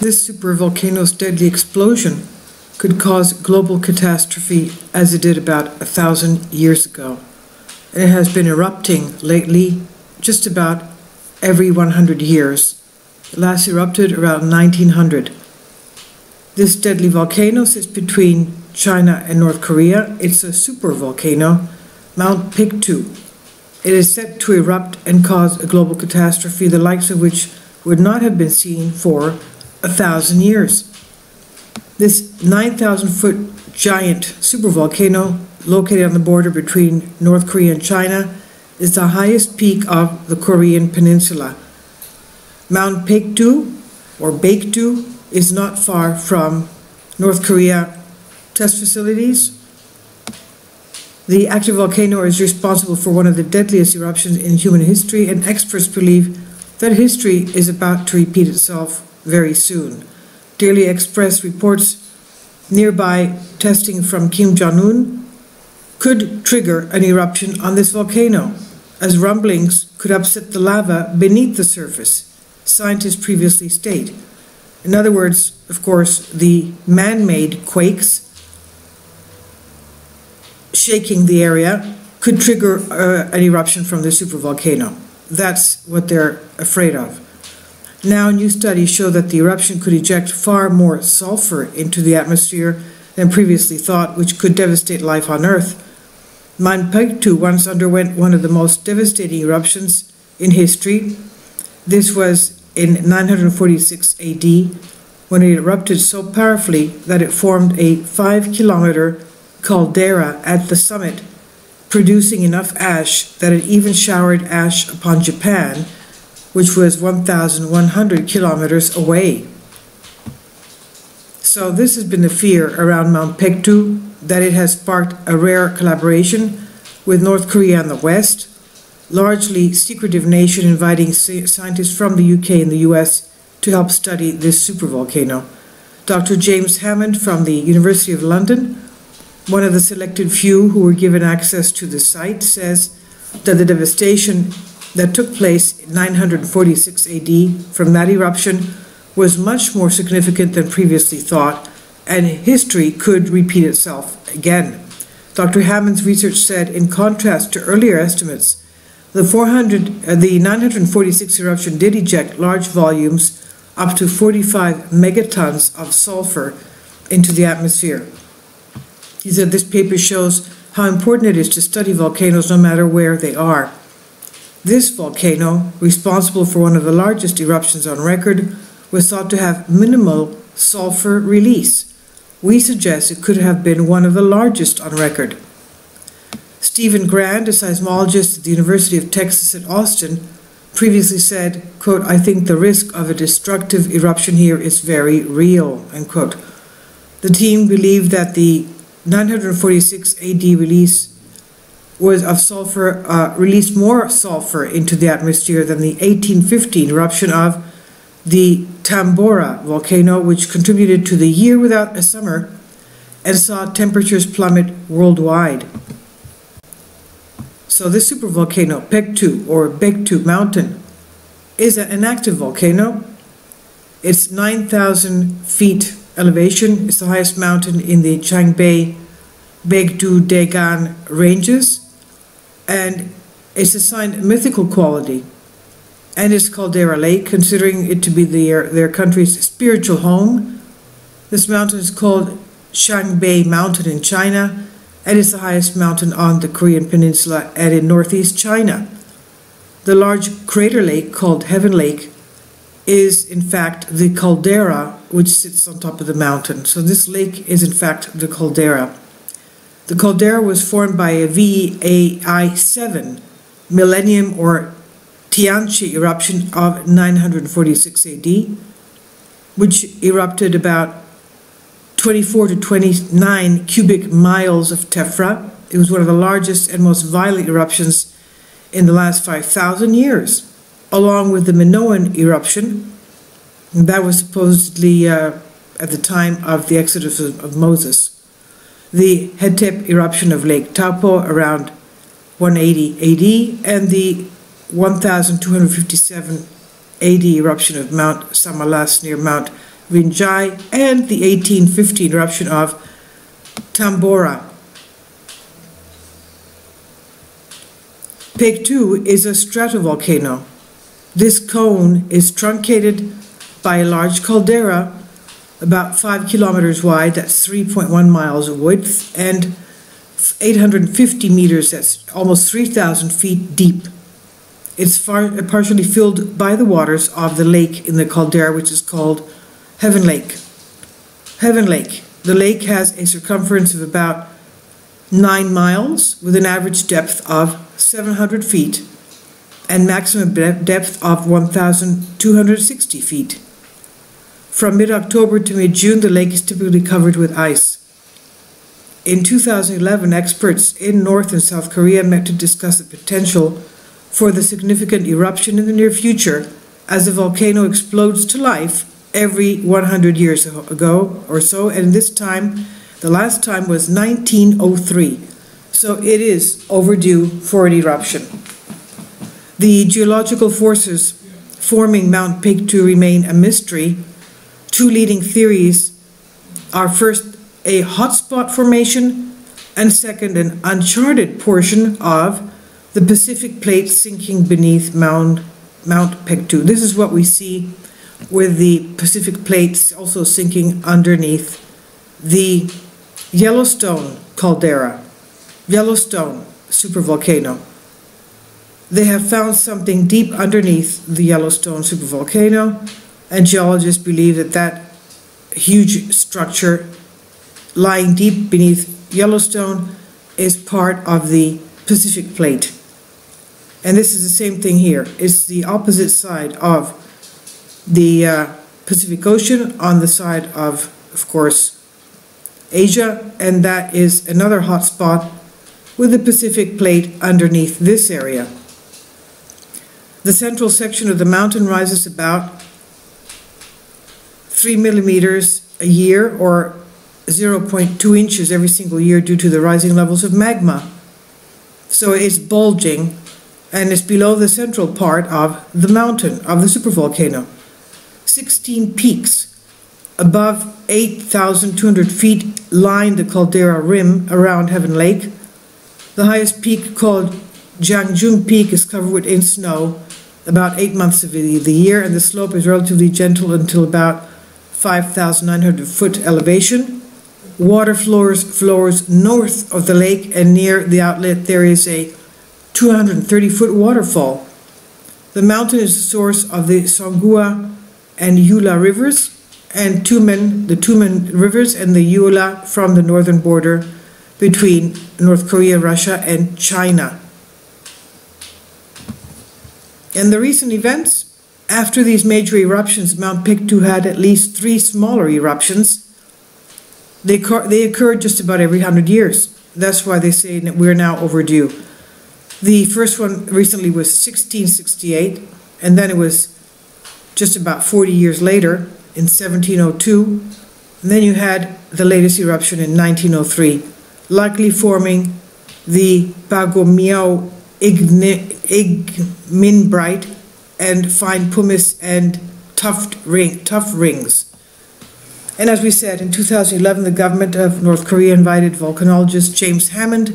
This supervolcano's deadly explosion could cause global catastrophe as it did about 1,000 years ago. And it has been erupting lately just about every 100 years. It last erupted around 1900. This deadly volcano sits between China and North Korea. It's a supervolcano, Mount Paektu. It is set to erupt and cause a global catastrophe, the likes of which would not have been seen for 1,000 years. This 9,000-foot giant supervolcano, located on the border between North Korea and China, is the highest peak of the Korean Peninsula. Mount Paektu, or Paektu, is not far from North Korea test facilities. The active volcano is responsible for one of the deadliest eruptions in human history, and experts believe that history is about to repeat itself very soon. Daily Express reports nearby testing from Kim Jong-un could trigger an eruption on this volcano, as rumblings could upset the lava beneath the surface, scientists previously state. In other words, of course, the man-made quakes shaking the area could trigger an eruption from the supervolcano. That's what they're afraid of. Now, new studies show that the eruption could eject far more sulfur into the atmosphere than previously thought, which could devastate life on Earth. Mount Paektu once underwent one of the most devastating eruptions in history. This was in 946 AD, when it erupted so powerfully that it formed a 5-kilometer caldera at the summit, producing enough ash that it even showered ash upon Japan, which was 1,100 kilometers away. So this has been the fear around Mount Paektu, that it has sparked a rare collaboration with North Korea on the west, largely secretive nation inviting scientists from the UK and the US to help study this supervolcano. Dr. James Hammond from the University of London, one of the selected few who were given access to the site, says that the devastation that took place in 946 AD from that eruption was much more significant than previously thought, and history could repeat itself again. Dr. Hammond's research said, in contrast to earlier estimates, the 946 eruption did eject large volumes, up to 45 megatons of sulfur, into the atmosphere. He said this paper shows how important it is to study volcanoes no matter where they are. This volcano, responsible for one of the largest eruptions on record, was thought to have minimal sulfur release. We suggest it could have been one of the largest on record. Stephen Grand, a seismologist at the University of Texas at Austin, previously said, quote, "I think the risk of a destructive eruption here is very real," end quote. The team believed that the 946 AD release was of sulfur, released more sulfur into the atmosphere than the 1815 eruption of the Tambora volcano, which contributed to the year without a summer and saw temperatures plummet worldwide. So this supervolcano, Paektu, or Paektu Mountain, is an active volcano. It's 9,000 feet elevation. It's the highest mountain in the Changbei Paektu Daegan ranges, and it's assigned a mythical quality, and its caldera lake, considering it to be their country's spiritual home. This mountain is called Changbei Mountain in China, and it's the highest mountain on the Korean Peninsula and in northeast China. The large crater lake, called Heaven Lake, is in fact the caldera which sits on top of the mountain. So this lake is in fact the caldera. The caldera was formed by a VAI-7 millennium or Tianchi eruption of 946 AD, which erupted about 24 to 29 cubic miles of tephra. It was one of the largest and most violent eruptions in the last 5,000 years, along with the Minoan eruption. And that was supposedly at the time of the Exodus of Moses. The Hetep eruption of Lake Taupo around 180 AD, and the 1257 AD eruption of Mount Samalas near Mount Rinjai, and the 1850 eruption of Tambora. Paektu is a stratovolcano. This cone is truncated by a large caldera about 5 kilometers wide, that's 3.1 miles of width, and 850 meters, that's almost 3,000 feet deep. It's partially filled by the waters of the lake in the caldera, which is called Heaven Lake. Heaven Lake. The lake has a circumference of about 9 miles with an average depth of 700 feet and maximum depth of 1,260 feet. From mid-October to mid-June, the lake is typically covered with ice. In 2011, experts in North and South Korea met to discuss the potential for the significant eruption in the near future as the volcano explodes to life every 100 years ago or so, and this time, the last time was 1903. So it is overdue for an eruption. The geological forces forming Mount Paektu remain a mystery. Two leading theories are first a hotspot formation and second an uncharted portion of the Pacific plate sinking beneath Mount Paektu. This is what we see with the Pacific plates also sinking underneath the Yellowstone caldera, Yellowstone supervolcano. They have found something deep underneath the Yellowstone supervolcano, and geologists believe that that huge structure lying deep beneath Yellowstone is part of the Pacific plate. And this is the same thing here. It's the opposite side of the Pacific Ocean on the side of course, Asia, and that is another hot spot with the Pacific plate underneath this area. The central section of the mountain rises about 3 millimeters a year or 0.2 inches every single year due to the rising levels of magma. So it's bulging and it's below the central part of the mountain, of the supervolcano. 16 peaks above 8,200 feet line the caldera rim around Heaven Lake. The highest peak, called Jangjung Peak, is covered in snow about 8 months of the year, and the slope is relatively gentle until about 5,900 foot elevation. Water flows north of the lake, and near the outlet there is a 230-foot waterfall. The mountain is the source of the Songhua and Yula rivers, and the Tumen rivers and the Yula from the northern border between North Korea, Russia, and China. And the recent events, after these major eruptions, Mount Paektu had at least 3 smaller eruptions. They occurred just about every 100 years. That's why they say that we're now overdue. The first one recently was 1668, and then it was just about 40 years later in 1702, and then you had the latest eruption in 1903, likely forming the Pagomiao Igminbrite and fine pumice and tuff rings. And as we said, in 2011, the government of North Korea invited volcanologist James Hammond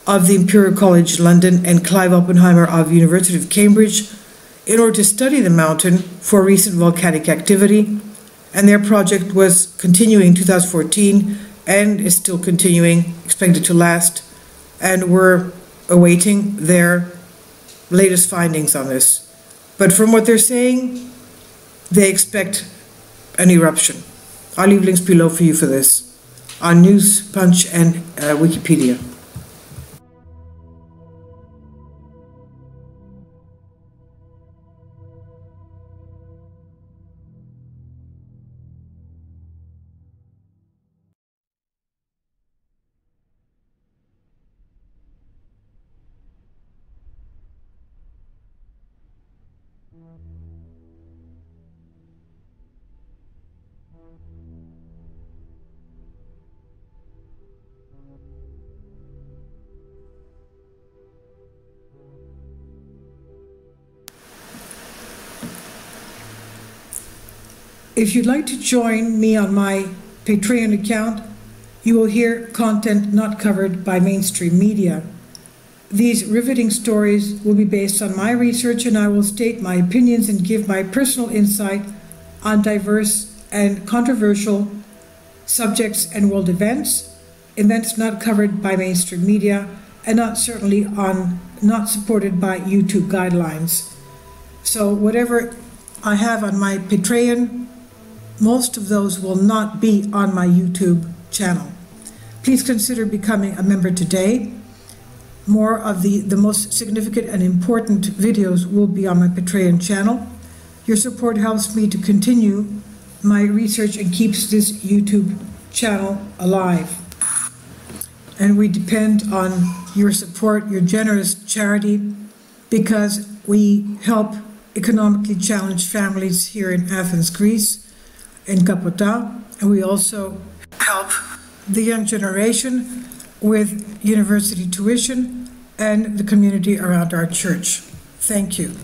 of the Imperial College London and Clive Oppenheimer of the University of Cambridge in order to study the mountain for recent volcanic activity, and their project was continuing in 2014 and is still continuing, expected to last, and we're awaiting their latest findings on this. But from what they're saying, they expect an eruption. I'll leave links below for you for this on News Punch and Wikipedia. If you'd like to join me on my Patreon account, you will hear content not covered by mainstream media. These riveting stories will be based on my research, and I will state my opinions and give my personal insight on diverse and controversial subjects and world events not covered by mainstream media, and not supported by YouTube guidelines. So whatever I have on my Patreon, most of those will not be on my YouTube channel. Please consider becoming a member today. More of the most significant and important videos will be on my Patreon channel. Your support helps me to continue my research and keeps this YouTube channel alive. And we depend on your support, your generous charity, because we help economically challenged families here in Athens, Greece, in Kapota, and we also help the young generation with university tuition and the community around our church. Thank you.